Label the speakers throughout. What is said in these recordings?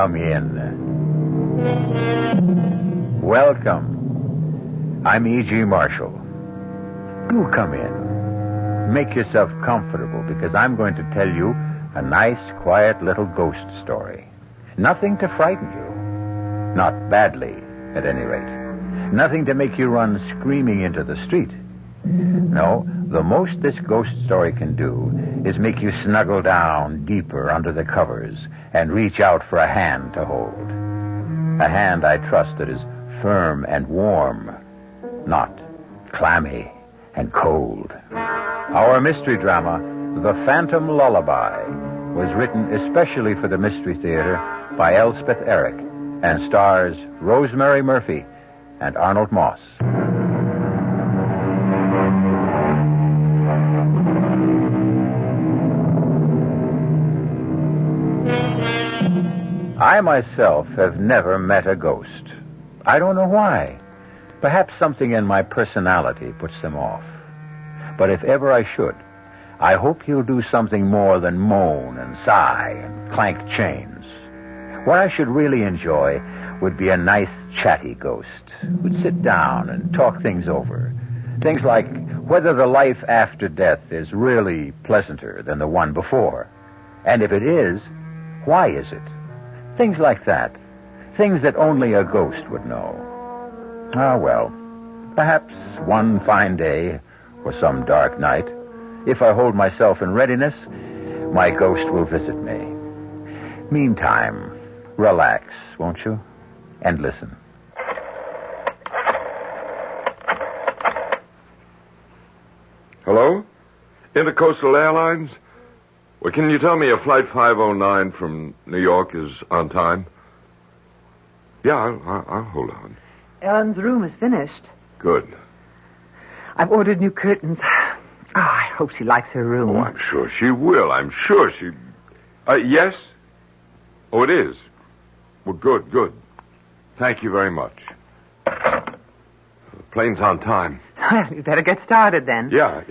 Speaker 1: come in. Welcome. I'm E.G. Marshall. Do come in. Make yourself comfortable, because I'm going to tell you a nice, quiet little ghost story. Nothing to frighten you. Not badly, at any rate. Nothing to make you run screaming into the street. No, the most this ghost story can do is make you snuggle down deeper under the covers and reach out for a hand to hold. A hand, I trust, that is firm and warm, not clammy and cold. Our mystery drama, The Phantom Lullaby, was written especially for the Mystery Theater by Elspeth Eric and stars Rosemary Murphy and Arnold Moss. I myself have never met a ghost. I don't know why. Perhaps something in my personality puts them off. But if ever I should, I hope he'll do something more than moan and sigh and clank chains. What I should really enjoy would be a nice, chatty ghost who'd sit down and talk things over. Things like whether the life after death is really pleasanter than the one before. And if it is, why is it? Things like that. Things that only a ghost would know. Ah, well, perhaps one fine day or some dark night, if I hold myself in readiness, my ghost will visit me. Meantime, relax, won't you? And listen.
Speaker 2: Hello? Intercoastal Airlines? Well, can you tell me if Flight 509 from New York is on time? Yeah, I'll hold on.
Speaker 3: Ellen's room is finished.
Speaker 2: Good.
Speaker 3: I've ordered new curtains. Oh, I hope she likes her room.
Speaker 2: Oh, I'm sure she will. I'm sure she... yes? Oh, it is? Well, good. Thank you very much. The plane's on time.
Speaker 3: Well, you better get started then.
Speaker 2: Yeah.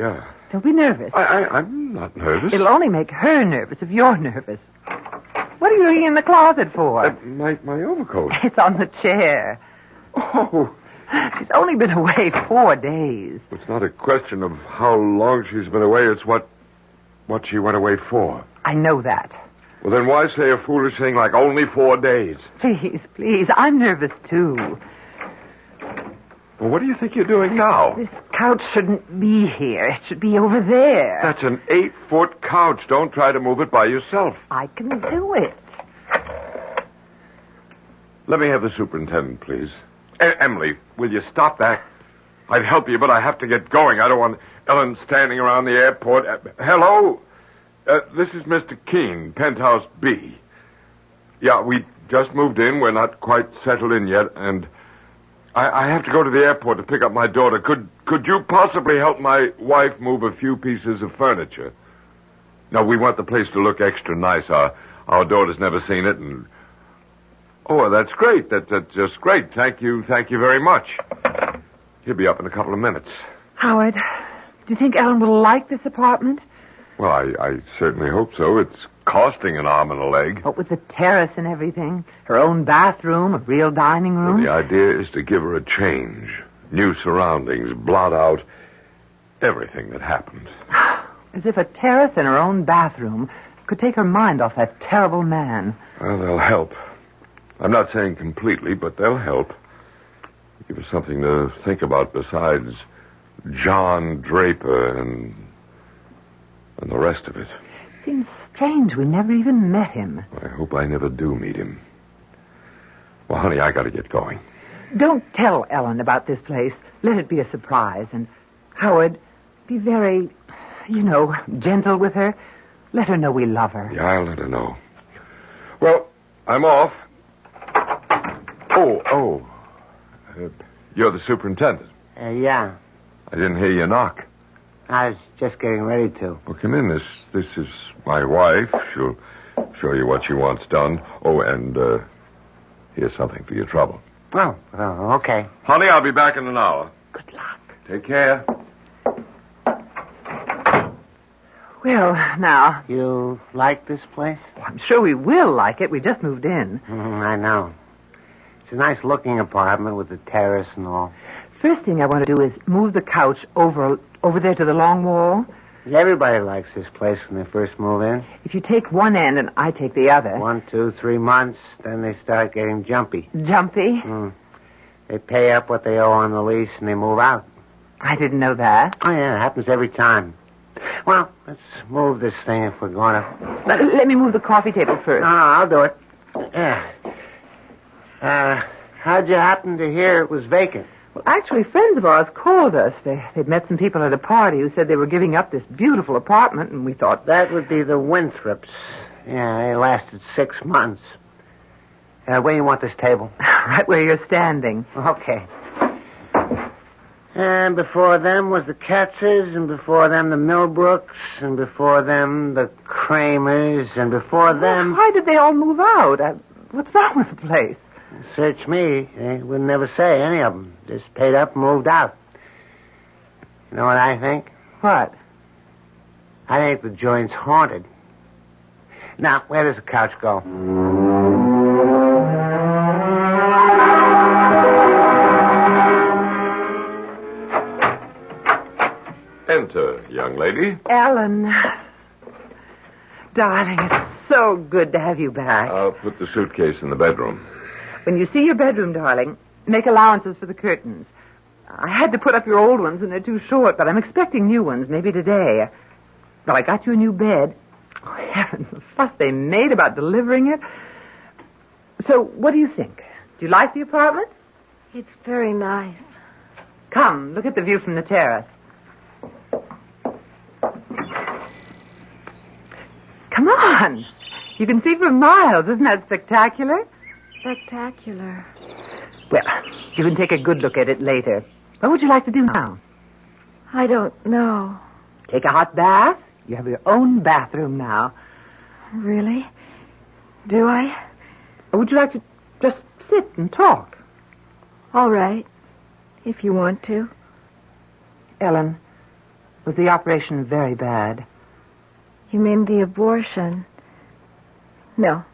Speaker 3: Don't be nervous.
Speaker 2: I'm not nervous.
Speaker 3: It'll only make her nervous if you're nervous. What are you looking in the closet for?
Speaker 2: My overcoat.
Speaker 3: It's on the chair.
Speaker 2: Oh.
Speaker 3: She's only been away 4 days.
Speaker 2: It's not a question of how long she's been away. It's what she went away for.
Speaker 3: I know that.
Speaker 2: Well, then why say a foolish thing like only 4 days?
Speaker 3: Please. I'm nervous, too.
Speaker 2: Well, what do you think you're doing now?
Speaker 3: This couch shouldn't be here. It should be over there.
Speaker 2: That's an 8-foot couch. Don't try to move it by yourself.
Speaker 3: I can do it.
Speaker 2: Let me have the superintendent, please. Emily, will you stop that? I'd help you, but I have to get going. I don't want Ellen standing around the airport. Hello? This is Mr. Keene, Penthouse B. Yeah, we just moved in. We're not quite settled in yet, and I have to go to the airport to pick up my daughter. Could you possibly help my wife move a few pieces of furniture? No, we want the place to look extra nice. Our daughter's never seen it, and... Oh, that's great. That's just great. Thank you very much. He'll be up in a couple of minutes.
Speaker 3: Howard, do you think Ellen will like this apartment?
Speaker 2: Well, I certainly hope so. It's costing an arm and a leg.
Speaker 3: But with the terrace and everything, her own bathroom, a real dining room.
Speaker 2: Well, the idea is to give her a change, new surroundings, blot out everything that happened.
Speaker 3: As if a terrace and her own bathroom could take her mind off that terrible man.
Speaker 2: Well, they'll help. I'm not saying completely, but they'll help. Give her something to think about besides John Draper and the rest of it.
Speaker 3: Seems strange we never even met him.
Speaker 2: I hope I never do meet him. Well, honey, I got to get going.
Speaker 3: Don't tell Ellen about this place. Let it be a surprise. And, Howard, be very, gentle with her. Let her know we love her.
Speaker 2: Yeah, I'll let her know. Well, I'm off. Oh. You're the superintendent.
Speaker 4: Yeah.
Speaker 2: I didn't hear you knock.
Speaker 4: I was just getting ready to.
Speaker 2: Well, come in. This is my wife. She'll show you what she wants done. Oh, and here's something for your trouble.
Speaker 4: Oh, okay.
Speaker 2: Honey, I'll be back in an hour.
Speaker 3: Good luck.
Speaker 2: Take care.
Speaker 3: Well, now...
Speaker 4: You like this place?
Speaker 3: Well, I'm sure we will like it. We just moved in.
Speaker 4: I know. It's a nice-looking apartment with a terrace and all.
Speaker 3: First thing I want to do is move the couch over there to the long wall.
Speaker 4: Everybody likes this place when they first move in.
Speaker 3: If you take one end and I take the other...
Speaker 4: 1, 2, 3 months, then they start getting jumpy.
Speaker 3: Jumpy?
Speaker 4: They pay up what they owe on the lease and they move out.
Speaker 3: I didn't know that.
Speaker 4: Oh, yeah, it happens every time. Well, let's move this thing if we're going to...
Speaker 3: Let me move the coffee table first.
Speaker 4: No, I'll do it. Yeah. How'd you happen to hear it was vacant?
Speaker 3: Well, actually, friends of ours called us. They'd met some people at a party who said they were giving up this beautiful apartment, and we thought...
Speaker 4: That would be the Winthrops. Yeah, they lasted 6 months. Where do you want this table?
Speaker 3: Right where you're standing.
Speaker 4: Okay. And before them was the Katzes, and before them the Millbrooks, and before them the Kramers, and before them...
Speaker 3: Why did they all move out? What's wrong with the place?
Speaker 4: Search me. They would never say, any of them. Just paid up and moved out. You know what I think?
Speaker 3: What?
Speaker 4: I think the joint's haunted. Now, where does the couch go?
Speaker 2: Enter, young lady.
Speaker 3: Ellen. Darling, it's so good to have you back.
Speaker 2: I'll put the suitcase in the bedroom.
Speaker 3: When you see your bedroom, darling, make allowances for the curtains. I had to put up your old ones, and they're too short, but I'm expecting new ones, maybe today. Well, I got you a new bed. Oh, heavens, the fuss they made about delivering it. So, what do you think? Do you like the apartment?
Speaker 5: It's very nice.
Speaker 3: Come, look at the view from the terrace. Come on. You can see for miles. Isn't that spectacular?
Speaker 5: Spectacular.
Speaker 3: Well, you can take a good look at it later. What would you like to do now?
Speaker 5: I don't know.
Speaker 3: Take a hot bath. You have your own bathroom now.
Speaker 5: Really? Do I?
Speaker 3: Or would you like to just sit and talk?
Speaker 5: All right. If you want to.
Speaker 3: Ellen, was the operation very bad?
Speaker 5: You mean the abortion? No.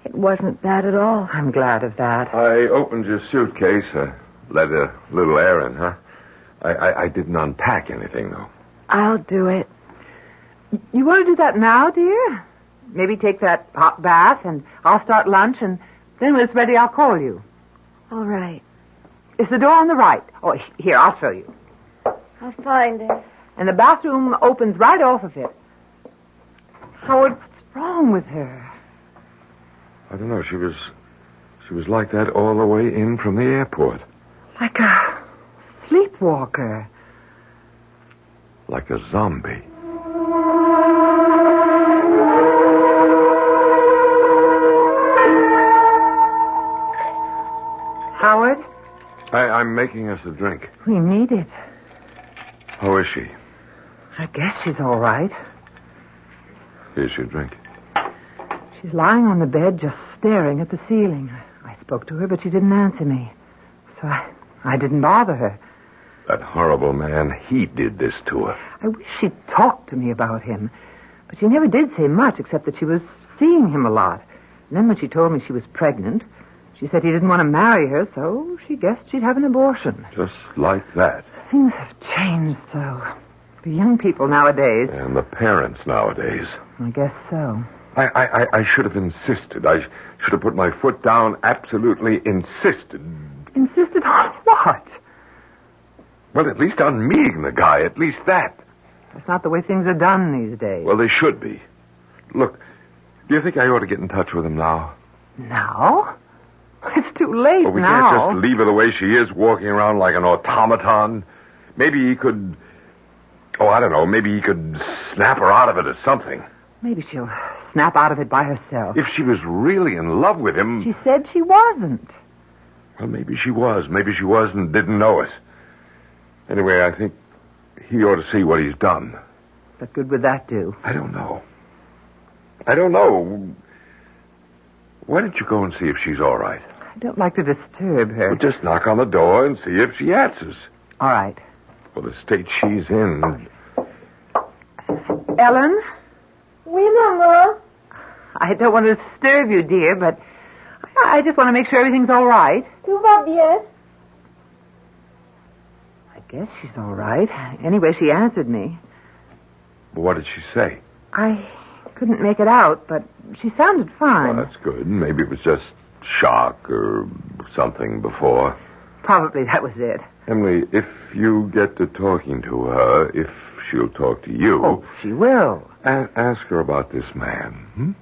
Speaker 5: It wasn't bad at all.
Speaker 3: I'm glad of that.
Speaker 2: I opened your suitcase, let a little air in, huh? I didn't unpack anything, though.
Speaker 5: I'll do it.
Speaker 3: You want to do that now, dear? Maybe take that hot bath, and I'll start lunch, and then when it's ready, I'll call you.
Speaker 5: All right.
Speaker 3: It's the door on the right. Oh, here, I'll show you.
Speaker 5: I'll find it.
Speaker 3: And the bathroom opens right off of it. Howard, what's wrong with her?
Speaker 2: I don't know. She was like that all the way in from the airport.
Speaker 3: Like a sleepwalker.
Speaker 2: Like a zombie.
Speaker 3: Howard?
Speaker 2: I'm making us a drink.
Speaker 3: We need it.
Speaker 2: How is she?
Speaker 3: I guess she's all right.
Speaker 2: Here's your drink.
Speaker 3: She's lying on the bed just staring at the ceiling. I spoke to her, but she didn't answer me. So I didn't bother her.
Speaker 2: That horrible man, he did this to her.
Speaker 3: I wish she'd talked to me about him. But she never did say much, except that she was seeing him a lot. And then when she told me she was pregnant, she said he didn't want to marry her, so she guessed she'd have an abortion.
Speaker 2: Just like that.
Speaker 3: Things have changed so. The young people nowadays.
Speaker 2: And the parents nowadays.
Speaker 3: I guess so.
Speaker 2: I should have insisted. I should have put my foot down, absolutely insisted.
Speaker 3: Insisted on what?
Speaker 2: Well, at least on meeting the guy, at least that.
Speaker 3: That's not the way things are done these days.
Speaker 2: Well, they should be. Look, do you think I ought to get in touch with him now?
Speaker 3: Now? It's too late
Speaker 2: well, we
Speaker 3: now.
Speaker 2: can't just leave her the way she is, walking around like an automaton. Maybe he could... Oh, I don't know. Maybe he could snap her out of it or something.
Speaker 3: Maybe she'll snap out of it by herself.
Speaker 2: If she was really in love with him...
Speaker 3: She said she wasn't.
Speaker 2: Well, maybe she was. Maybe she was and didn't know it. Anyway, I think he ought to see what he's done.
Speaker 3: What good would that do?
Speaker 2: I don't know. I don't know. Why don't you go and see if she's all right?
Speaker 3: I don't like to disturb her.
Speaker 2: Well, just knock on the door and see if she answers.
Speaker 3: All right.
Speaker 2: Well, the state she's in...
Speaker 3: Ellen?
Speaker 5: Oui, Maman.
Speaker 3: I don't want to disturb you, dear, but I just want to make sure everything's all right.
Speaker 5: Tout va bien.
Speaker 3: I guess she's all right. Anyway, she answered me.
Speaker 2: What did she say?
Speaker 3: I couldn't make it out, but she sounded fine.
Speaker 2: Well, that's good. Maybe it was just shock or something before.
Speaker 3: Probably that was it.
Speaker 2: Emily, if you get to talking to her, if she'll talk to you...
Speaker 3: Oh, she will.
Speaker 2: Ask her about this man.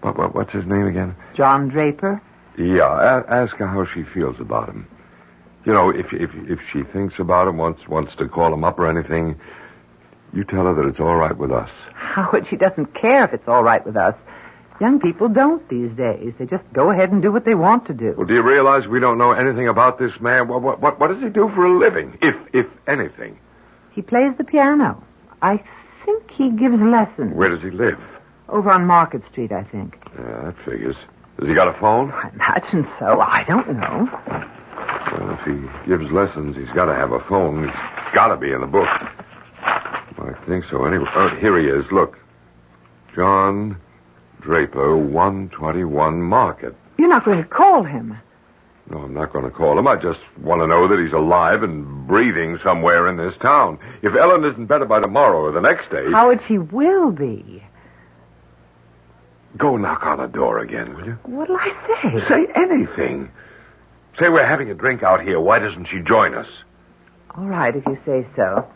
Speaker 2: What's his name again?
Speaker 3: John Draper?
Speaker 2: Yeah, ask her how she feels about him. You know, if she thinks about him, wants to call him up or anything, you tell her that it's all right with us.
Speaker 3: Howard, she doesn't care if it's all right with us. Young people don't these days. They just go ahead and do what they want to do.
Speaker 2: Well, do you realize we don't know anything about this man? What does he do for a living, if anything?
Speaker 3: He plays the piano. I think he gives lessons.
Speaker 2: Where does he live?
Speaker 3: Over on Market Street, I think.
Speaker 2: Yeah, that figures. Has he got a phone?
Speaker 3: I imagine so. I don't know.
Speaker 2: Well, if he gives lessons, he's got to have a phone. He's got to be in the book. I think so, anyway. Oh, here he is. Look. John Draper, 121 Market.
Speaker 3: You're not going to call him.
Speaker 2: No, I'm not going to call him. I just want to know that he's alive and breathing somewhere in this town. If Ellen isn't better by tomorrow or the next day...
Speaker 3: Howard, she will be.
Speaker 2: Go knock on the door again, will you?
Speaker 3: What'll I say?
Speaker 2: Say anything. Say we're having a drink out here. Why doesn't she join us?
Speaker 3: All right, if you say so.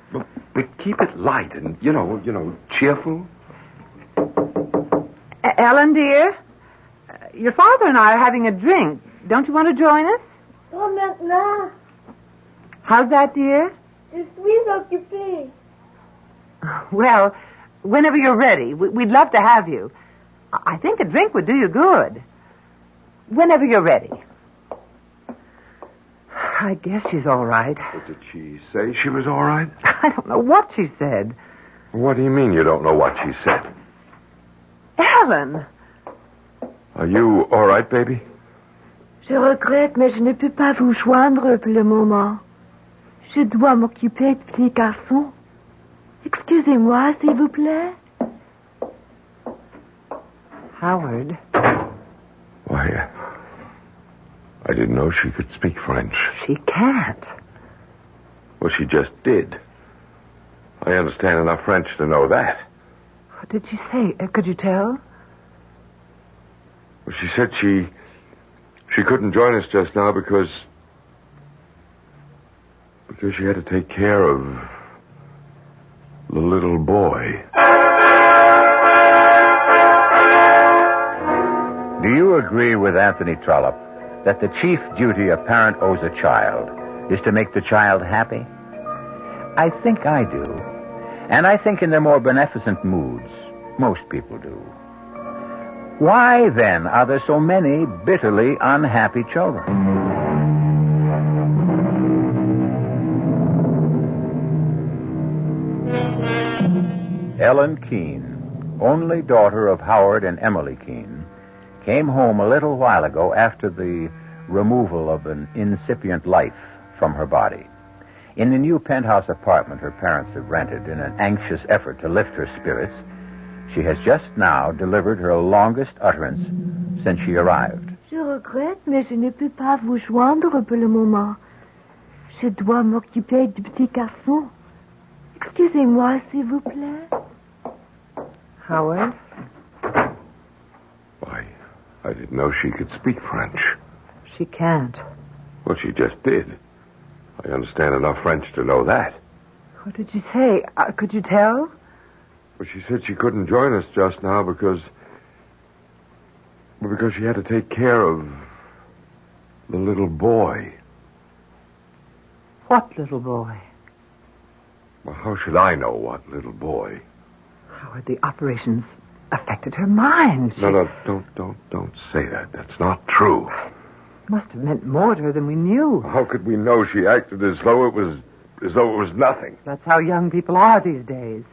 Speaker 2: But keep it light and, you know, cheerful.
Speaker 3: Ellen, dear, your father and I are having a drink. Don't you want to join us?
Speaker 5: Pas maintenant.
Speaker 3: How's that, dear?
Speaker 5: Je suis occupée.
Speaker 3: Well, whenever you're ready, we'd love to have you. I think a drink would do you good. Whenever you're ready. I guess she's all right.
Speaker 2: What did she say? She was all right?
Speaker 3: I don't know what she said.
Speaker 2: What do you mean you don't know what she said?
Speaker 3: Ellen!
Speaker 2: Are you all right, baby?
Speaker 5: Je regrette, mais je ne peux pas vous joindre pour le moment. Je dois m'occuper du petit garçon. Excusez-moi, s'il vous plaît.
Speaker 3: Howard.
Speaker 2: Why, I didn't know she could speak French.
Speaker 3: She can't.
Speaker 2: Well, she just did. I understand enough French to know that.
Speaker 3: What did she say? Could you tell?
Speaker 2: Well, she said she couldn't join us just now because she had to take care of the little boy.
Speaker 1: Do you agree with Anthony Trollope that the chief duty a parent owes a child is to make the child happy? I think I do. And I think in their more beneficent moods, most people do. Why, then, are there so many bitterly unhappy children? Ellen Keene, only daughter of Howard and Emily Keene, came home a little while ago after the removal of an incipient life from her body. In the new penthouse apartment her parents have rented in an anxious effort to lift her spirits, she has just now delivered her longest utterance since she arrived.
Speaker 5: Je regrette, mais je ne peux pas vous joindre pour le moment. Je dois m'occuper du petit garçon. Excusez-moi, s'il vous plaît.
Speaker 3: Howard?
Speaker 2: Why, I didn't know she could speak French.
Speaker 3: She can't.
Speaker 2: Well, she just did. I understand enough French to know that.
Speaker 3: What did she say? Could you tell?
Speaker 2: Well, she said she couldn't join us just now because she had to take care of the little boy.
Speaker 3: What little boy?
Speaker 2: Well, how should I know what little boy?
Speaker 3: Howard, the operations affected her mind.
Speaker 2: No, don't say that. That's not true.
Speaker 3: It must have meant more to her than we knew.
Speaker 2: How could we know she acted as though it was nothing?
Speaker 3: That's how young people are these days.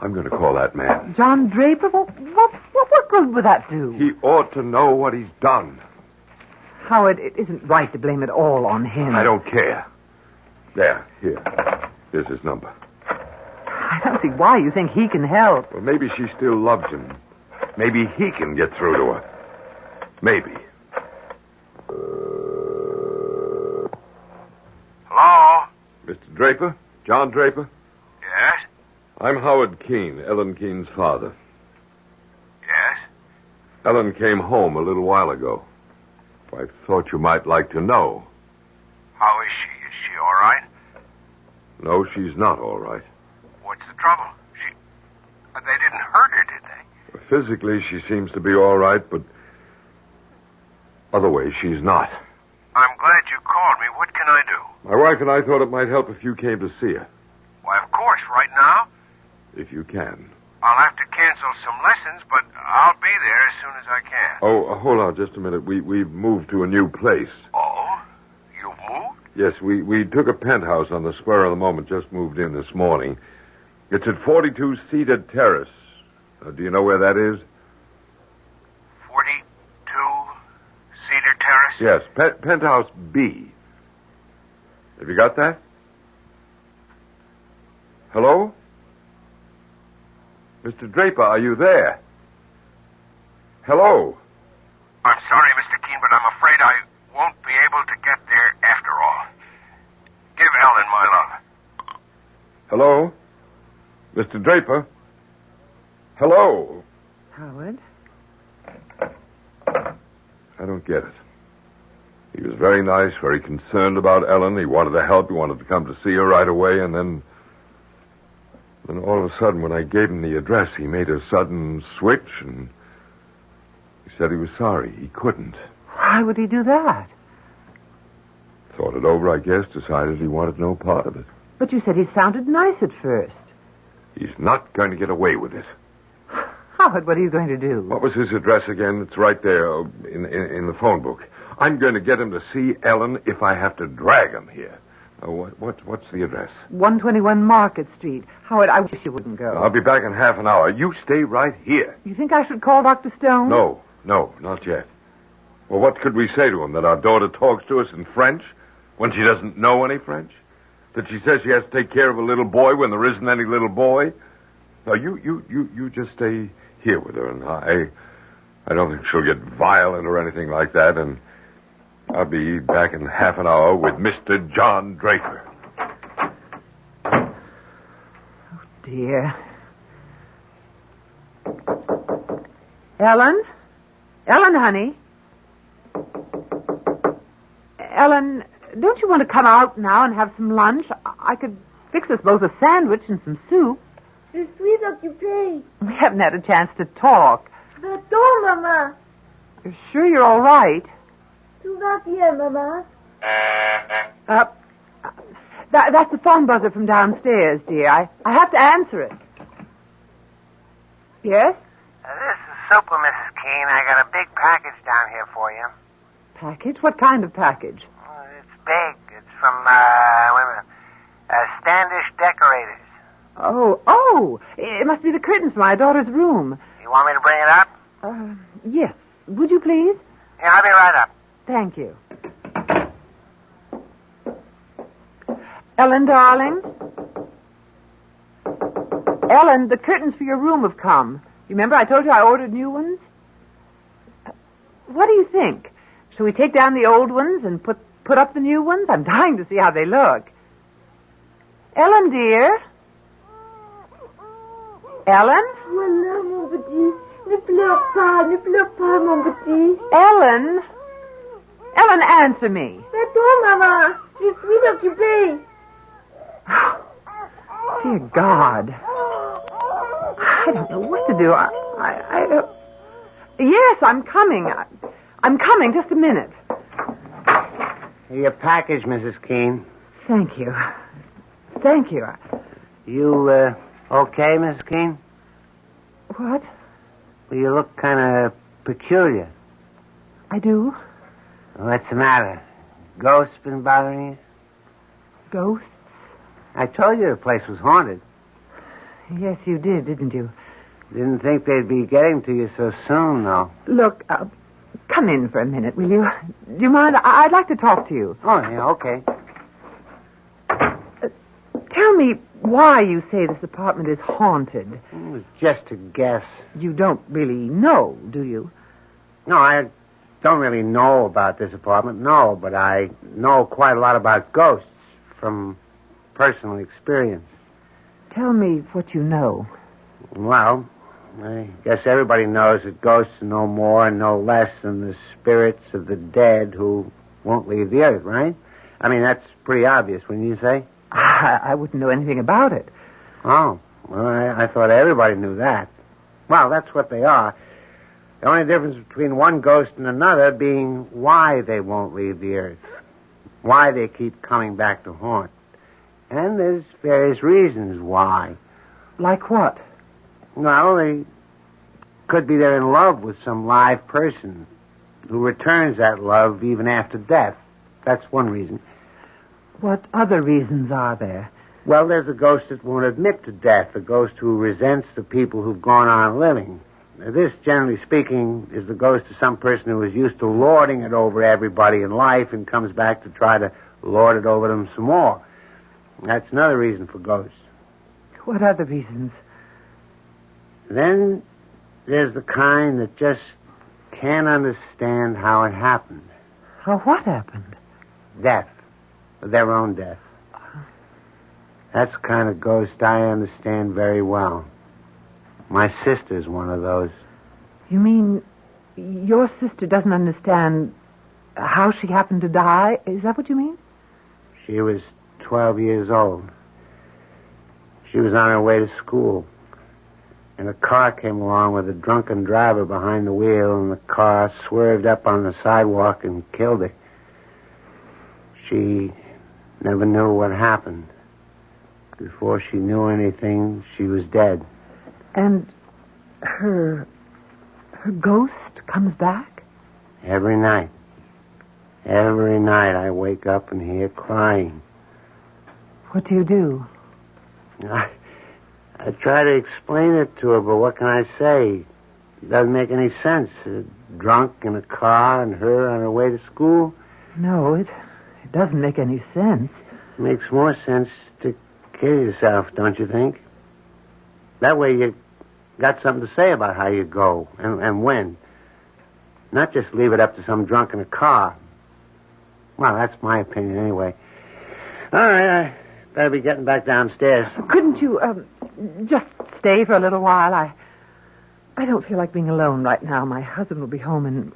Speaker 2: I'm going to call that man.
Speaker 3: John Draper? What good would that do?
Speaker 2: He ought to know what he's done.
Speaker 3: Howard, it isn't right to blame it all on him.
Speaker 2: I don't care. There, here. Here's his number.
Speaker 3: I don't see why you think he can help.
Speaker 2: Well, maybe she still loves him. Maybe he can get through to her. Maybe.
Speaker 6: Hello?
Speaker 2: Mr. Draper? John Draper?
Speaker 6: Yes?
Speaker 2: I'm Howard Keene, Ellen Keene's father.
Speaker 6: Yes?
Speaker 2: Ellen came home a little while ago. I thought you might like to know.
Speaker 6: How is she? Is she all right?
Speaker 2: No, she's not all right.
Speaker 6: What's the trouble? They didn't hurt her, did they?
Speaker 2: Physically, she seems to be all right, but other ways, she's not.
Speaker 6: I'm glad you called me. What can I do?
Speaker 2: My wife and I thought it might help if you came to see her,
Speaker 6: Why, of course, right now.
Speaker 2: if you can.
Speaker 6: I'll have to cancel some lessons, but I'll be there as soon as I can.
Speaker 2: Oh, hold on just a minute. We've moved to a new place.
Speaker 6: Oh? You've moved?
Speaker 2: Yes, we took a penthouse on the spur of the moment, just moved in this morning. It's at 42 Cedar Terrace. Do you know where that is?
Speaker 6: 42 Cedar Terrace?
Speaker 2: Yes, penthouse B. Have you got that? Hello? Mr. Draper, are you there? Hello?
Speaker 6: I'm sorry, Mr. Keene, but I'm afraid I won't be able to get there after all. Give Ellen my love.
Speaker 2: Hello? Mr. Draper? Hello?
Speaker 3: Howard?
Speaker 2: I don't get it. He was very nice, very concerned about Ellen. He wanted to help. He wanted to come to see her right away, and then all of a sudden, when I gave him the address, he made a sudden switch, and he said he was sorry. He couldn't.
Speaker 3: Why would he do that?
Speaker 2: Thought it over, I guess, decided he wanted no part of it.
Speaker 3: But you said he sounded nice at first.
Speaker 2: He's not going to get away with it.
Speaker 3: Howard, what are you going to do?
Speaker 2: What was his address again? It's right there in the phone book. I'm going to get him to see Ellen if I have to drag him here. What's the address?
Speaker 3: 121 Market Street. Howard, I wish you wouldn't go.
Speaker 2: I'll be back in half an hour. You stay right here.
Speaker 3: You think I should call Dr. Stone?
Speaker 2: No, not yet. Well, what could we say to him? That our daughter talks to us in French when she doesn't know any French? That she says she has to take care of a little boy when there isn't any little boy? No, you just stay here with her, and I don't think she'll get violent or anything like that, and I'll be back in half an hour with Mr. John Draper.
Speaker 3: Oh, dear. Ellen? Ellen, honey? Ellen, don't you want to come out now and have some lunch? I could fix us both a sandwich and some soup.
Speaker 5: Je suis occupée.
Speaker 3: We haven't had a chance to talk.
Speaker 5: Va-t'en, maman.
Speaker 3: You're sure you're all right?
Speaker 5: Tout va bien, maman.
Speaker 3: That's the phone buzzer from downstairs, dear. I have to answer it. Yes?
Speaker 4: This is Super, Mrs. Keene. I got a big package down here for you.
Speaker 3: Package? What kind of package?
Speaker 4: It's big. It's from, Standish Decorators.
Speaker 3: Oh, it must be the curtains for my daughter's room.
Speaker 4: You want me to bring it up?
Speaker 3: Yes. Would you please?
Speaker 4: Yeah, I'll be right up.
Speaker 3: Thank you. Ellen, darling? Ellen, the curtains for your room have come. You remember I told you I ordered new ones? What do you think? Shall we take down the old ones and put up the new ones? I'm dying to see how they look. Ellen, dear? Ellen?
Speaker 5: Voilà, mon petit. Ne pleure pas, mon petit.
Speaker 3: Ellen? Ellen, answer me.
Speaker 5: Va-t'en, maman. Je suis occupée.
Speaker 3: Dear God. I don't know what to do. I Yes, I'm coming. I'm coming. Just a minute.
Speaker 4: Your package, Mrs. Keene.
Speaker 3: Thank you. Thank you.
Speaker 4: You, okay, Mrs. Keene?
Speaker 3: What?
Speaker 4: Well, you look kind of peculiar.
Speaker 3: I do?
Speaker 4: What's the matter? Ghosts been bothering you?
Speaker 3: Ghosts?
Speaker 4: I told you the place was haunted.
Speaker 3: Yes, you did, didn't you?
Speaker 4: Didn't think they'd be getting to you so soon, though.
Speaker 3: Look, come in for a minute, will you? Do you mind? I'd like to talk to you.
Speaker 4: Oh, yeah, okay.
Speaker 3: Tell me, why you say this apartment is haunted.
Speaker 4: It was just a guess.
Speaker 3: You don't really know, do you?
Speaker 4: No, I don't really know about this apartment, no, but I know quite a lot about ghosts from personal experience.
Speaker 3: Tell me what you know.
Speaker 4: Well, I guess everybody knows that ghosts are no more and no less than the spirits of the dead who won't leave the earth, right? I mean, that's pretty obvious, wouldn't you say?
Speaker 3: I wouldn't know anything about it.
Speaker 4: Oh, well, I thought everybody knew that. Well, that's what they are. The only difference between one ghost and another being why they won't leave the earth. Why they keep coming back to haunt. And there's various reasons why.
Speaker 3: Like what?
Speaker 4: Well, they could be they're in love with some live person who returns that love even after death. That's one reason.
Speaker 3: What other reasons are there?
Speaker 4: Well, there's a ghost that won't admit to death, a ghost who resents the people who've gone on living. Now, this, generally speaking, is the ghost of some person who is used to lording it over everybody in life and comes back to try to lord it over them some more. That's another reason for ghosts.
Speaker 3: What other reasons?
Speaker 4: Then there's the kind that just can't understand how it happened.
Speaker 3: How what happened?
Speaker 4: Death. Their own death. That's the kind of ghost I understand very well. My sister's one of those.
Speaker 3: You mean your sister doesn't understand how she happened to die? Is that what you mean?
Speaker 4: She was 12 years old. She was on her way to school. And a car came along with a drunken driver behind the wheel, and the car swerved up on the sidewalk and killed her. She never knew what happened. Before she knew anything, she was dead.
Speaker 3: And her ghost comes back?
Speaker 4: Every night. Every night I wake up and hear crying.
Speaker 3: What do you do?
Speaker 4: I try to explain it to her, but what can I say? It doesn't make any sense. Drunk in a car and her on her way to school.
Speaker 3: No, it doesn't make any sense.
Speaker 4: It makes more sense to kill yourself, don't you think? That way you got something to say about how you go and when. Not just leave it up to some drunk in a car. Well, that's my opinion anyway. All right, I better be getting back downstairs.
Speaker 3: Couldn't you just stay for a little while? I don't feel like being alone right now. My husband will be home in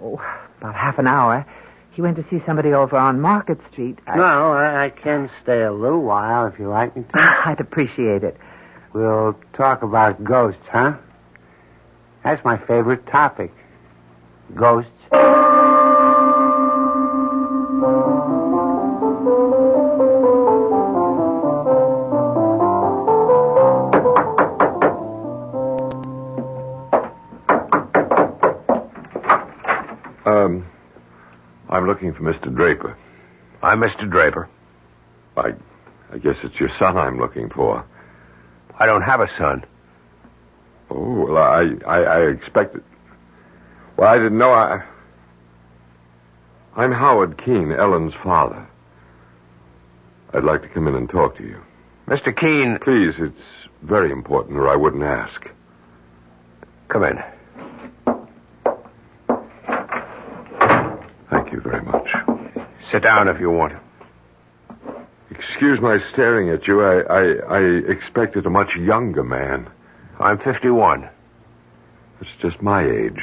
Speaker 3: about half an hour. He went to see somebody over on Market Street.
Speaker 4: No, I can stay a little while if you like me to.
Speaker 3: I'd appreciate it.
Speaker 4: We'll talk about ghosts, huh? That's my favorite topic. Ghosts.
Speaker 2: I'm looking for Mr. Draper.
Speaker 6: I'm Mr. Draper.
Speaker 2: I guess it's your son I'm looking for.
Speaker 6: I don't have a son.
Speaker 2: Oh, well, I expected... Well, I didn't know I'm Howard Keene, Ellen's father. I'd like to come in and talk to you.
Speaker 6: Mr. Keene...
Speaker 2: Please, it's very important, or I wouldn't ask.
Speaker 6: Come in.
Speaker 2: Thank you very much.
Speaker 6: Sit down if you want.
Speaker 2: Excuse my staring at you. I expected a much younger man.
Speaker 6: I'm 51.
Speaker 2: That's just my age.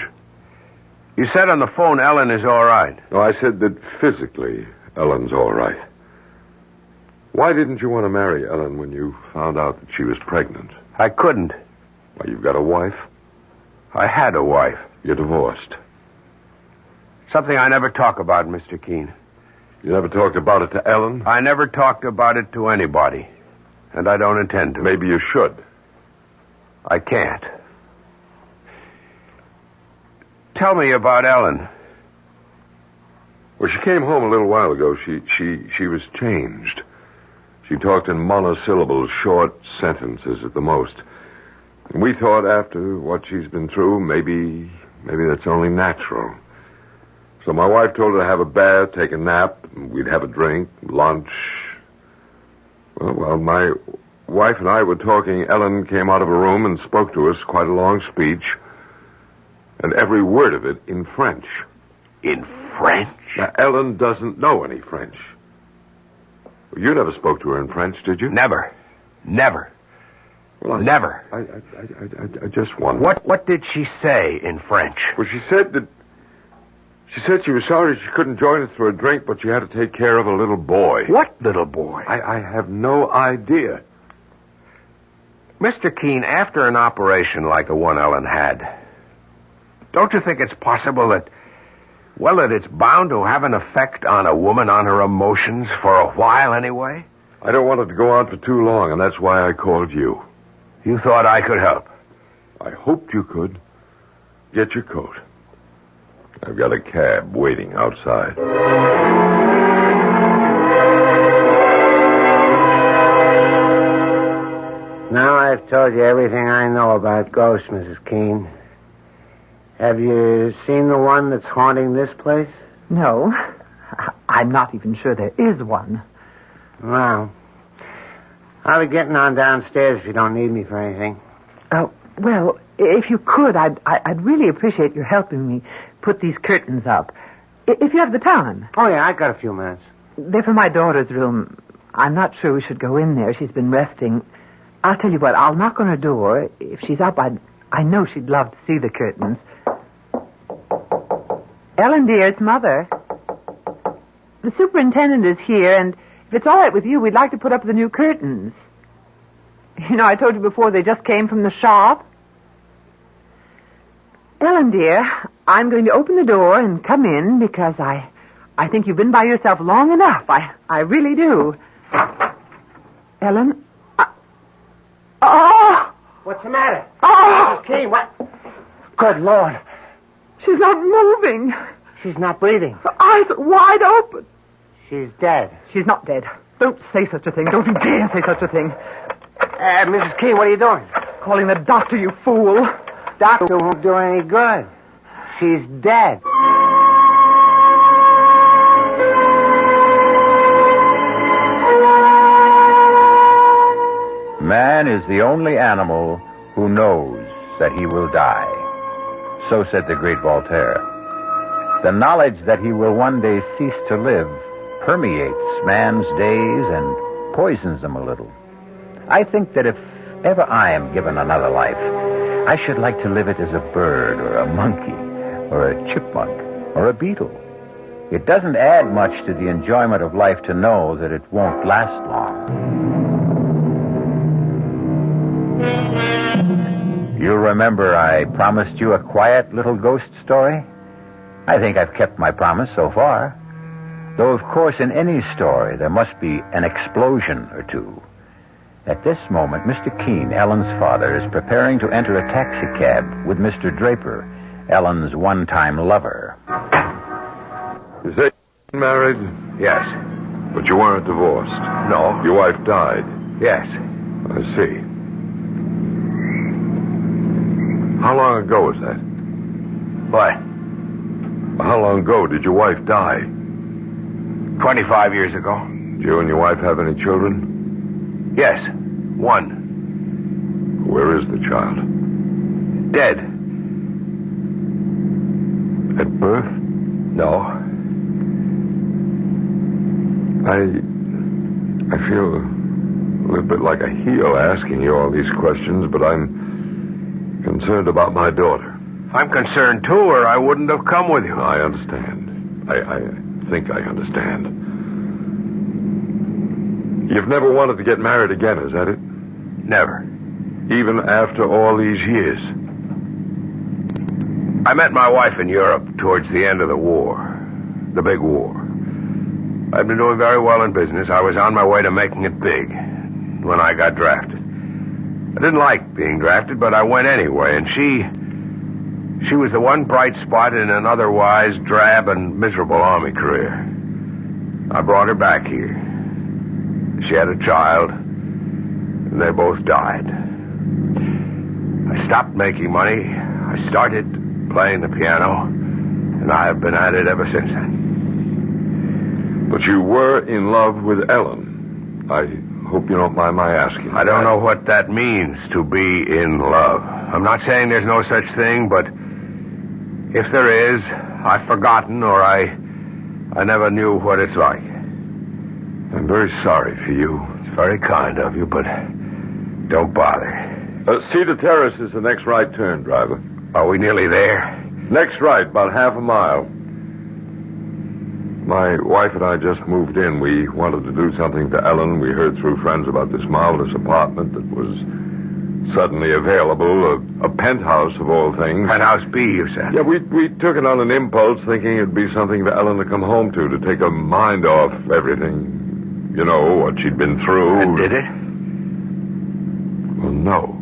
Speaker 6: You said on the phone Ellen is all right.
Speaker 2: No, I said that physically Ellen's all right. Why didn't you want to marry Ellen when you found out that she was pregnant?
Speaker 6: I couldn't.
Speaker 2: Why, you've got a wife?
Speaker 6: I had a wife.
Speaker 2: You're divorced.
Speaker 6: Something I never talk about, Mr. Keene.
Speaker 2: You never talked about it to Ellen?
Speaker 6: I never talked about it to anybody. And I don't intend to.
Speaker 2: Maybe you should.
Speaker 6: I can't. Tell me about Ellen.
Speaker 2: Well, she came home a little while ago. She was changed. She talked in monosyllables, short sentences at the most. And we thought after what she's been through, maybe that's only natural. So my wife told her to have a bath, take a nap, and we'd have a drink, lunch. Well, my wife and I were talking, Ellen came out of a room and spoke to us, quite a long speech, and every word of it in French.
Speaker 6: In French?
Speaker 2: Now, Ellen doesn't know any French. You never spoke to her in French, did you?
Speaker 6: Never. Well, never.
Speaker 2: I just wondered.
Speaker 6: What did she say in French?
Speaker 2: Well, she said she was sorry she couldn't join us for a drink, but she had to take care of a little boy.
Speaker 6: What little boy?
Speaker 2: I have no idea.
Speaker 6: Mr. Keene, after an operation like the one Ellen had, don't you think it's possible that it's bound to have an effect on a woman, on her emotions, for a while anyway?
Speaker 2: I don't want it to go on for too long, and that's why I called you.
Speaker 6: You thought I could help?
Speaker 2: I hoped you could. Get your coat. I've got a cab waiting outside.
Speaker 4: Now I've told you everything I know about ghosts, Mrs. Keene. Have you seen the one that's haunting this place?
Speaker 3: No. I'm not even sure there is one.
Speaker 4: Well, I'll be getting on downstairs if you don't need me for anything.
Speaker 3: Well, if you could, I'd really appreciate your helping me put these curtains up. If you have the time.
Speaker 4: Oh, yeah, I got a few minutes.
Speaker 3: They're for my daughter's room. I'm not sure we should go in there. She's been resting. I'll tell you what, I'll knock on her door. If she's up, I know she'd love to see the curtains. Ellen, dear, it's Mother. The superintendent is here, and if it's all right with you, we'd like to put up the new curtains. You know, I told you before they just came from the shop. Ellen, dear, I'm going to open the door and come in because I think you've been by yourself long enough. I really do. Ellen? Oh!
Speaker 4: What's the matter?
Speaker 3: Oh!
Speaker 4: Mrs. Keene, what? Good Lord.
Speaker 3: She's not moving.
Speaker 4: She's not breathing.
Speaker 3: Her eyes are wide open.
Speaker 4: She's dead.
Speaker 3: She's not dead. Don't say such a thing. Don't you dare say such a thing.
Speaker 4: Mrs. Keene, what are you doing?
Speaker 3: Calling the doctor, you fool.
Speaker 4: Doctor won't do any good. She's dead.
Speaker 1: Man is the only animal who knows that he will die. So said the great Voltaire. The knowledge that he will one day cease to live permeates man's days and poisons them a little. I think that if ever I am given another life, I should like to live it as a bird or a monkey or a chipmunk or a beetle. It doesn't add much to the enjoyment of life to know that it won't last long. You'll remember I promised you a quiet little ghost story? I think I've kept my promise so far. Though, of course, in any story, there must be an explosion or two. At this moment, Mr. Keene, Ellen's father, is preparing to enter a taxicab with Mr. Draper, Ellen's one-time lover.
Speaker 2: You say you're married?
Speaker 6: Yes.
Speaker 2: But you weren't divorced?
Speaker 6: No.
Speaker 2: Your wife died?
Speaker 6: Yes.
Speaker 2: I see. How long ago was that?
Speaker 6: What?
Speaker 2: How long ago did your wife die?
Speaker 6: 25 years ago.
Speaker 2: Did you and your wife have any children?
Speaker 6: Yes. One.
Speaker 2: Where is the child?
Speaker 6: Dead.
Speaker 2: At birth?
Speaker 6: No.
Speaker 2: I feel a little bit like a heel asking you all these questions, but I'm concerned about my daughter.
Speaker 6: I'm concerned, too, or I wouldn't have come with you.
Speaker 2: I understand. I think I understand. You've never wanted to get married again, is that it?
Speaker 6: Never.
Speaker 2: Even after all these years?
Speaker 6: I met my wife in Europe towards the end of the war. The big war. I'd been doing very well in business. I was on my way to making it big when I got drafted. I didn't like being drafted, but I went anyway, and she was the one bright spot in an otherwise drab and miserable Army career. I brought her back here. She had a child, and they both died. I stopped making money. I started playing the piano, and I have been at it ever since then.
Speaker 2: But you were in love with Ellen. I hope you don't mind my asking.
Speaker 6: I don't know what that means, to be in love. I'm not saying there's no such thing, but if there is, I've forgotten or I never knew what it's like.
Speaker 2: I'm very sorry for you.
Speaker 6: It's very kind of you, but don't bother.
Speaker 2: Cedar Terrace is the next right turn, driver.
Speaker 6: Are we nearly there?
Speaker 2: Next right, about half a mile. My wife and I just moved in. We wanted to do something to Ellen. We heard through friends about this marvelous apartment that was suddenly available, a penthouse of all things.
Speaker 6: Penthouse B, you said?
Speaker 2: Yeah, we took it on an impulse, thinking it'd be something for Ellen to come home to take her mind off everything. You know, what she'd been through.
Speaker 6: And did it?
Speaker 2: Well, no.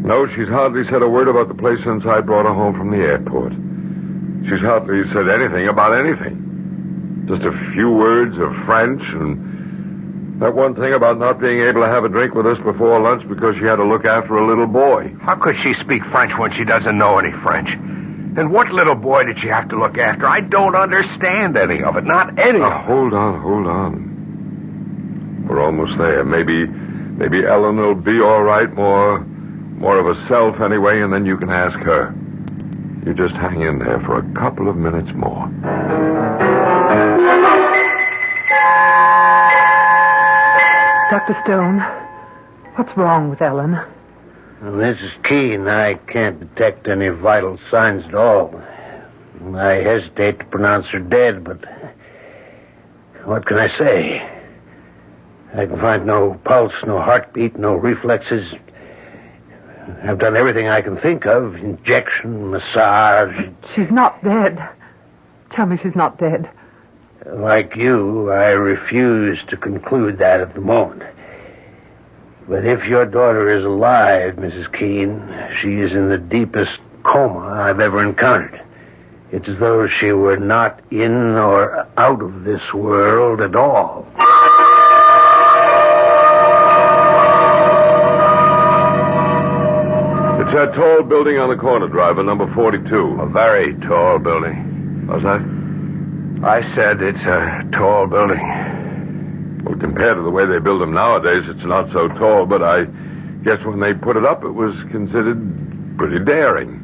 Speaker 2: No, she's hardly said a word about the place since I brought her home from the airport. She's hardly said anything about anything. Just a few words of French, and that one thing about not being able to have a drink with us before lunch because she had to look after a little boy.
Speaker 6: How could she speak French when she doesn't know any French? And what little boy did she have to look after? I don't understand any of it, not any of it.
Speaker 2: Hold on. We're almost there. Maybe Ellen will be all right, more of herself anyway, and then you can ask her. You just hang in there for a couple of minutes more.
Speaker 3: Dr. Stone, what's wrong with Ellen?
Speaker 4: Well, Mrs. Keene, I can't detect any vital signs at all. I hesitate to pronounce her dead, but what can I say? I can find no pulse, no heartbeat, no reflexes. I've done everything I can think of. Injection, massage.
Speaker 3: She's not dead. Tell me she's not dead.
Speaker 4: Like you, I refuse to conclude that at the moment. But if your daughter is alive, Mrs. Keene, she is in the deepest coma I've ever encountered. It's as though she were not in or out of this world at all.
Speaker 2: It's that tall building on the corner, driver, number 42.
Speaker 6: A very tall building.
Speaker 2: What's that?
Speaker 6: I said it's a tall building.
Speaker 2: Well, compared to the way they build them nowadays, it's not so tall, but I guess when they put it up, it was considered pretty daring.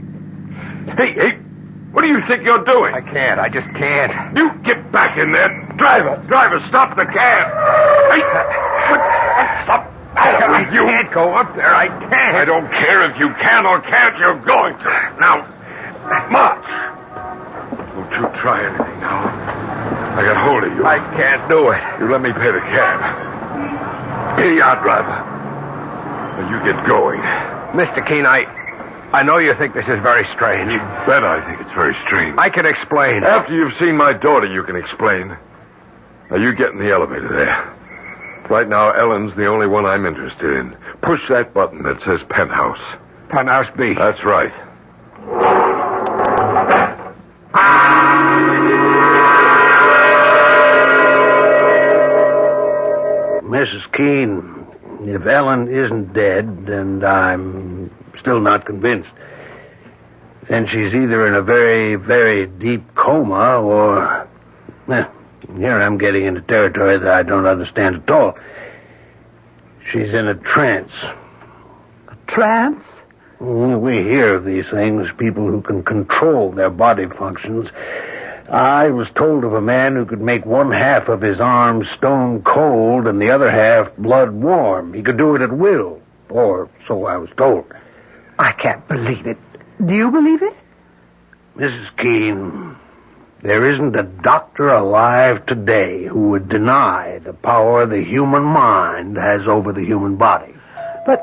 Speaker 2: Hey, what do you think you're doing?
Speaker 6: I can't. I just can't.
Speaker 2: You get back in there. Driver, stop the cab. Hey, stop.
Speaker 6: I can't go up there. I can't.
Speaker 2: I don't care if you can or can't. You're going to. Now, march. Don't you try anything now. I got hold of you.
Speaker 6: I can't do it.
Speaker 2: You let me pay the cab. Here you are, driver. Now you get going.
Speaker 6: Mr. Keene, I know you think this is very strange.
Speaker 2: You bet I think it's very strange.
Speaker 6: I can explain.
Speaker 2: After you've seen my daughter, you can explain. Now, you get in the elevator there. Right now, Ellen's the only one I'm interested in. Push that button that says penthouse.
Speaker 6: Penthouse B.
Speaker 2: That's right.
Speaker 4: Mrs. Keene, if Ellen isn't dead, and I'm still not convinced, then she's either in a very, very deep coma or... here I'm getting into territory that I don't understand at all. She's in a trance.
Speaker 3: A trance?
Speaker 4: We hear of these things, people who can control their body functions. I was told of a man who could make one half of his arm stone cold and the other half blood warm. He could do it at will, or so I was told.
Speaker 3: I can't believe it. Do you believe it?
Speaker 4: Mrs. Keene, there isn't a doctor alive today who would deny the power the human mind has over the human body.
Speaker 3: But...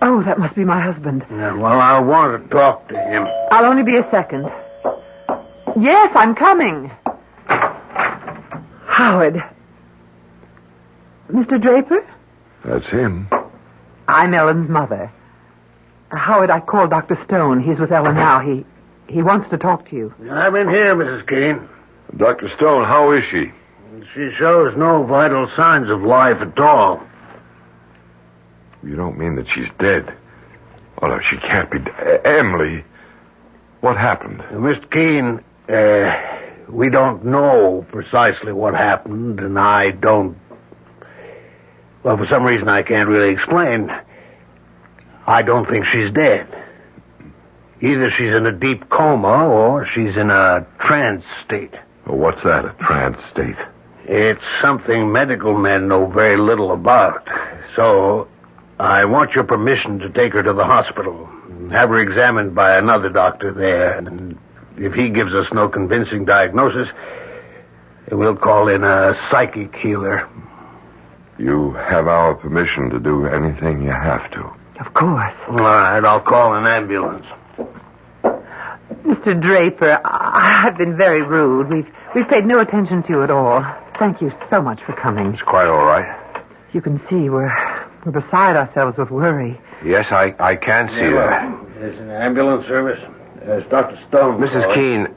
Speaker 3: oh, that must be my husband.
Speaker 4: Well, I want to talk to him.
Speaker 3: I'll only be a second. Yes, I'm coming. Howard. Mr. Draper?
Speaker 2: That's him.
Speaker 3: I'm Ellen's mother. Howard, I called Dr. Stone. He's with Ellen now. He wants to talk to you.
Speaker 4: I'm in here, Mrs. Keene.
Speaker 2: Dr. Stone, how is she?
Speaker 4: She shows no vital signs of life at all.
Speaker 2: You don't mean that she's dead? Oh, no, she can't be. Emily, what happened?
Speaker 4: Mr. Keene, we don't know precisely what happened, and I don't... Well, for some reason I can't really explain, I don't think she's dead. Either she's in a deep coma or she's in a trance state.
Speaker 6: Well, what's that, a trance state?
Speaker 4: It's something medical men know very little about. So, I want your permission to take her to the hospital and have her examined by another doctor there. And if he gives us no convincing diagnosis, we'll call in a psychic healer.
Speaker 2: You have our permission to do anything you have to.
Speaker 3: Of course.
Speaker 4: All right, I'll call an ambulance.
Speaker 3: Mr. Draper, I've been very rude. We've paid no attention to you at all. Thank you so much for coming.
Speaker 6: It's quite all right.
Speaker 3: You can see we're beside ourselves with worry.
Speaker 6: Yes, I can see that.
Speaker 4: There's an ambulance service. There's Dr. Stone.
Speaker 6: Mrs. Keene,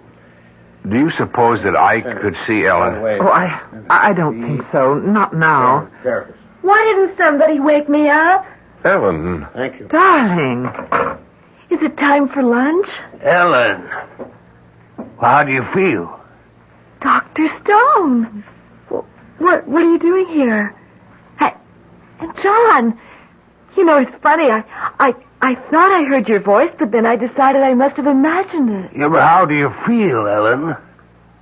Speaker 6: do you suppose that I could see Ellen?
Speaker 3: Oh, I don't think so. Not now.
Speaker 5: Why didn't somebody wake me up?
Speaker 2: Ellen.
Speaker 4: Thank you.
Speaker 3: Darling.
Speaker 5: Is it time for lunch?
Speaker 4: Ellen, how do you feel?
Speaker 5: Dr. Stone. What are you doing here? And John, you know, it's funny. I thought I heard your voice, but then I decided I must have imagined it.
Speaker 4: Yeah, but how do you feel, Ellen?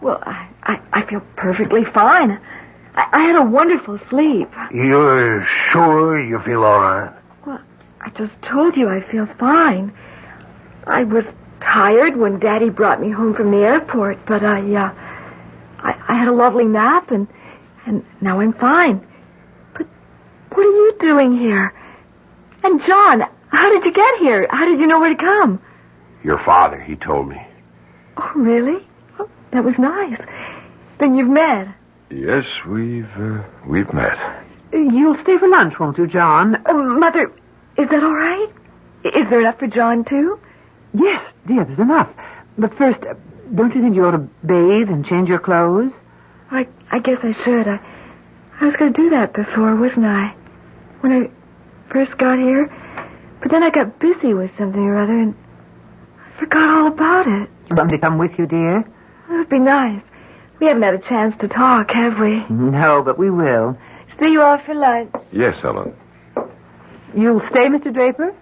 Speaker 5: Well, I feel perfectly fine. I had a wonderful sleep.
Speaker 4: You're sure you feel all right?
Speaker 5: Well, I just told you I feel fine. I was tired when Daddy brought me home from the airport, but I had a lovely nap, and now I'm fine. But what are you doing here? And John, how did you get here? How did you know where to come?
Speaker 6: Your father, he told me.
Speaker 5: Oh, really? Oh, that was nice. Then you've met.
Speaker 2: Yes, we've met.
Speaker 3: You'll stay for lunch, won't you, John?
Speaker 5: Mother, is that all right? Is there enough for John, too?
Speaker 3: Yes, dear, there's enough. But first, don't you think you ought to bathe and change your clothes?
Speaker 5: I guess I should. I was going to do that before, wasn't I? When I first got here. But then I got busy with something or other, and I forgot all about it.
Speaker 3: You want me to come with you, dear?
Speaker 5: It would be nice. We haven't had a chance to talk, have we?
Speaker 3: No, but we will.
Speaker 5: See you all for lunch.
Speaker 2: Yes, Ellen.
Speaker 3: You'll stay, Mr. Draper?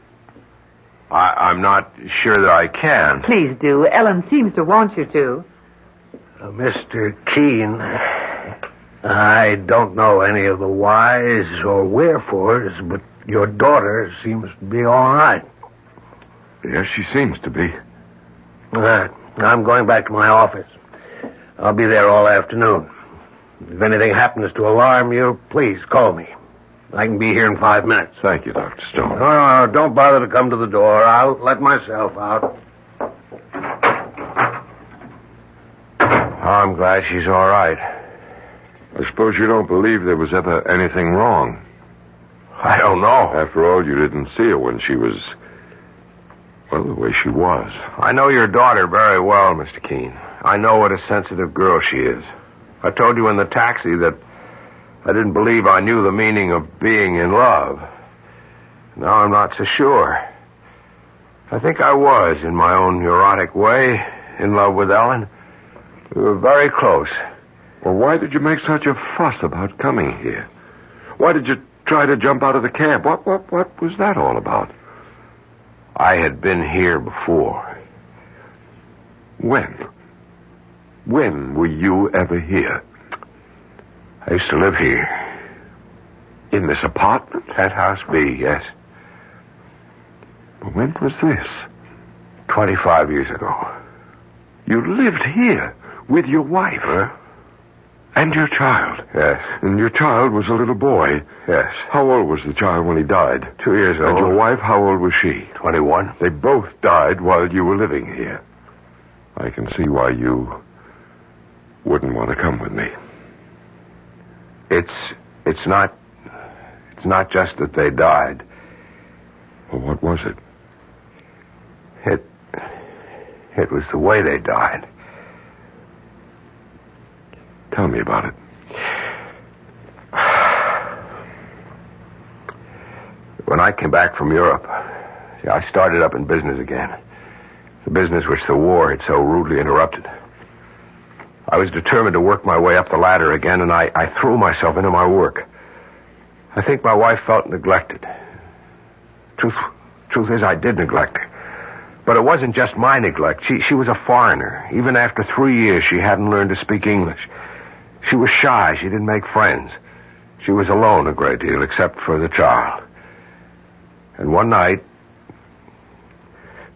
Speaker 6: I'm not sure that I can.
Speaker 3: Please do. Ellen seems to want you to.
Speaker 4: Mr. Keene, I don't know any of the whys or wherefores, but your daughter seems to be all right.
Speaker 2: Yes, she seems to be.
Speaker 4: All right. I'm going back to my office. I'll be there all afternoon. If anything happens to alarm you, please call me. I can be here in 5 minutes.
Speaker 2: Thank you, Dr. Stone.
Speaker 4: No, don't bother to come to the door. I'll let myself out.
Speaker 6: I'm glad she's all right.
Speaker 2: I suppose you don't believe there was ever anything wrong.
Speaker 6: I don't know.
Speaker 2: After all, you didn't see her when she was, well, the way she was.
Speaker 6: I know your daughter very well, Mr. Keene. I know what a sensitive girl she is. I told you in the taxi that I didn't believe I knew the meaning of being in love. Now I'm not so sure. I think I was, in my own neurotic way, in love with Ellen. We were very close.
Speaker 2: Well, why did you make such a fuss about coming here? Why did you try to jump out of the camp? What was that all about?
Speaker 6: I had been here before.
Speaker 2: When? When were you ever here?
Speaker 6: I used to live here.
Speaker 2: In this apartment?
Speaker 6: Penthouse B, yes.
Speaker 2: But when was this?
Speaker 6: 25 years ago.
Speaker 2: You lived here with your wife?
Speaker 6: Huh?
Speaker 2: And your child?
Speaker 6: Yes.
Speaker 2: And your child was a little boy?
Speaker 6: Yes.
Speaker 2: How old was the child when he died?
Speaker 6: 2 years old.
Speaker 2: And your wife, how old was she?
Speaker 6: 21.
Speaker 2: They both died while you were living here. I can see why you wouldn't want to come with me.
Speaker 6: It's not just that they died.
Speaker 2: Well, what was it?
Speaker 6: It was the way they died.
Speaker 2: Tell me about it.
Speaker 6: When I came back from Europe, I started up in business again. The business which the war had so rudely interrupted. I was determined to work my way up the ladder again, and I threw myself into my work. I think my wife felt neglected. Truth is, I did neglect her. But it wasn't just my neglect. She was a foreigner. Even after 3 years, she hadn't learned to speak English. She was shy. She didn't make friends. She was alone a great deal, except for the child. And one night,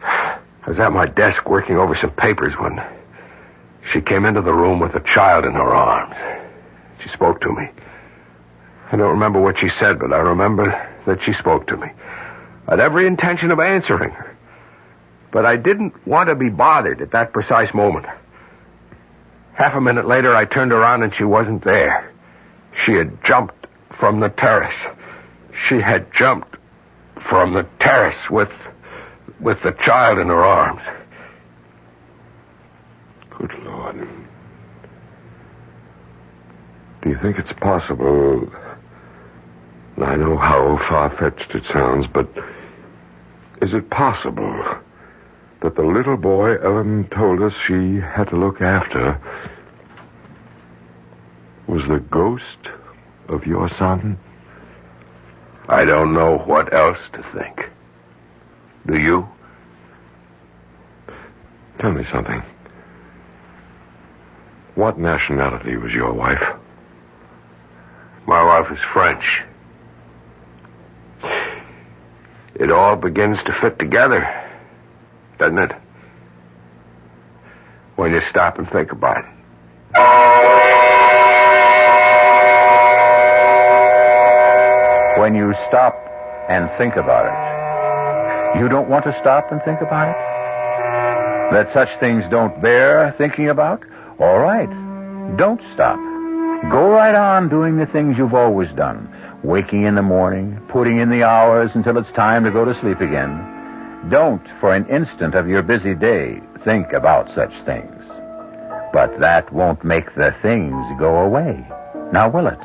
Speaker 6: I was at my desk working over some papers when she came into the room with the child in her arms. She spoke to me. I don't remember what she said, but I remember that she spoke to me. I had every intention of answering her. But I didn't want to be bothered at that precise moment. Half a minute later, I turned around and she wasn't there. She had jumped from the terrace. She had jumped from the terrace with the child in her arms.
Speaker 2: Good Lord. Do you think it's possible? I know how far-fetched it sounds, but is it possible that the little boy Ellen told us she had to look after was the ghost of your son?
Speaker 6: I don't know what else to think. Do you?
Speaker 2: Tell me something. What nationality was your wife?
Speaker 6: My wife is French. It all begins to fit together, doesn't it? When you stop and think about it.
Speaker 1: When you stop and think about it, you don't want to stop and think about it? That such things don't bear thinking about? All right. Don't stop. Go right on doing the things you've always done. Waking in the morning, putting in the hours until it's time to go to sleep again. Don't, for an instant of your busy day, think about such things. But that won't make the things go away. Now, will it?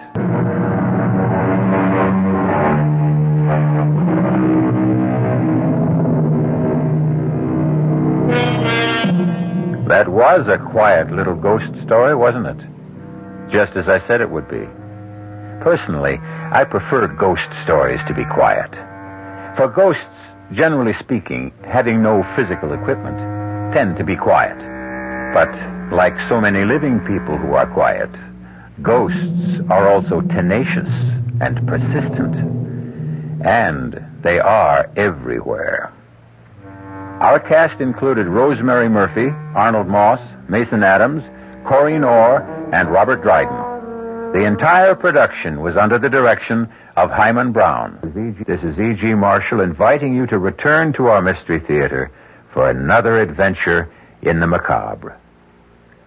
Speaker 1: That was a quiet little ghost story, wasn't it? Just as I said it would be. Personally, I prefer ghost stories to be quiet. For ghosts, generally speaking, having no physical equipment, tend to be quiet. But like so many living people who are quiet, ghosts are also tenacious and persistent. And they are everywhere. Our cast included Rosemary Murphy, Arnold Moss, Mason Adams, Corinne Orr, and Robert Dryden. The entire production was under the direction of Himan Brown. This is E.G. Marshall inviting you to return to our Mystery Theater for another adventure in the macabre.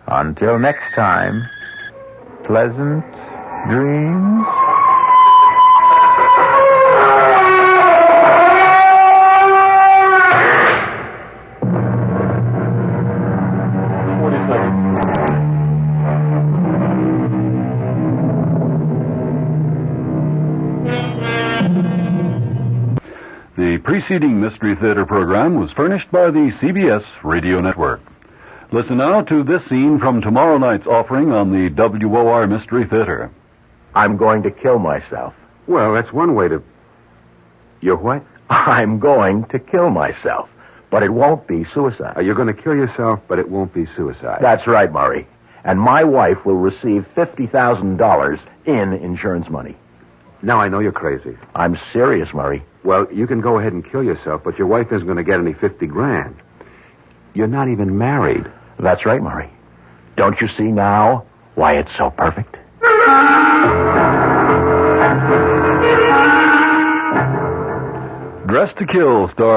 Speaker 1: Until next time, pleasant dreams.
Speaker 7: The preceding Mystery Theater program was furnished by the CBS Radio Network. Listen now to this scene from tomorrow night's offering on the WOR Mystery Theater.
Speaker 8: I'm going to kill myself.
Speaker 9: Well, that's one way to... You're what?
Speaker 8: I'm going to kill myself, but it won't be suicide.
Speaker 9: You're going to kill yourself, but it won't be suicide.
Speaker 8: That's right, Murray. And my wife will receive $50,000 in insurance money.
Speaker 9: Now I know you're crazy.
Speaker 8: I'm serious, Murray.
Speaker 9: Well, you can go ahead and kill yourself, but your wife isn't going to get any $50,000. You're not even married.
Speaker 8: That's right, Murray. Don't you see now why it's so perfect?
Speaker 7: Dressed to Kill, star